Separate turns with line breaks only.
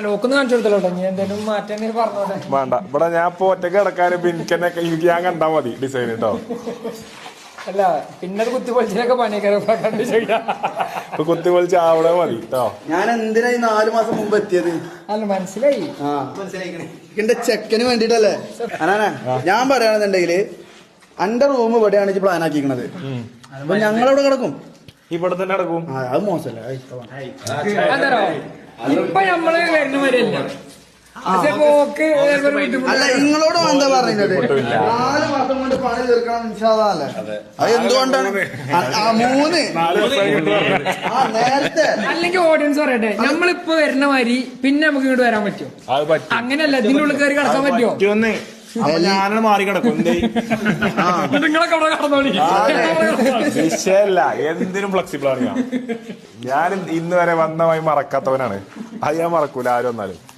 ലോക്കൊന്ന് കാണിച്ചു കൊടുത്തല്ലോ നീ എന്തെങ്കിലും മാറ്റാൻ പറഞ്ഞോട്ടെ.
വേണ്ട ഇവിടെ ഞാൻ ഇപ്പൊ ഒറ്റക്ക് കിടക്കാനും എനിക്ക് ഞാൻ കണ്ടാ മതി ഡിസൈൻ കേട്ടോ.
അല്ല പിന്നെ കുത്തി പൊളിച്ചൊക്കെ പണിയൊക്കെ
ഇപ്പൊ കുത്തി പൊളിച്ച് അവിടെ മതി കേട്ടോ.
ഞാൻ എന്തിനാ 4 മാസം മുമ്പ് എത്തിയത്?
അല്ല മനസ്സിലായി
എന്റെ ചെക്കന് വേണ്ടിട്ടല്ലേ. അനാനാ ഞാൻ പറയാണെന്നുണ്ടെങ്കില് എന്റെ റൂം ഇവിടെയാണ് പ്ലാൻ ആക്കിക്കണത്. അപ്പൊ ഞങ്ങളവിടെ കിടക്കും,
ഇവിടെ തന്നെ കിടക്കും.
അത് മോശമല്ലേ?
ഇപ്പൊ നമ്മള് വരുന്ന വരെയല്ല.
അല്ല നിങ്ങളോട് എന്താ പറയുന്നത്? 4 മാസം കൊണ്ട് പണി തീർക്കണം ഇൻഷാല്ലാഹ്. അത് എന്തുകൊണ്ടാണ്? 3 നേരത്തെ
അല്ലെങ്കിൽ ഓഡിയൻസ് പറയട്ടെ നമ്മളിപ്പോ വരുന്ന മാതിരി പിന്നെ നമുക്ക് ഇങ്ങോട്ട് വരാൻ പറ്റുമോ? അങ്ങനെയല്ല, ഇതിന്റെ ഉള്ളിൽ കയറി കിടക്കാൻ പറ്റുമോ?
ഞാനാണ് മാറി കിടക്കും.
നിങ്ങളൊക്കെ അവിടെ കടന്നോളി.
വിഷയല്ല, എന്തിനും ഫ്ലെക്സിബിൾ ആണ് ഞാൻ ഇന്ന് വരെ വന്ന വഴി മറക്കാത്തവനാണ്. അത് ഞാൻ മറക്കൂല ആരും വന്നാലും.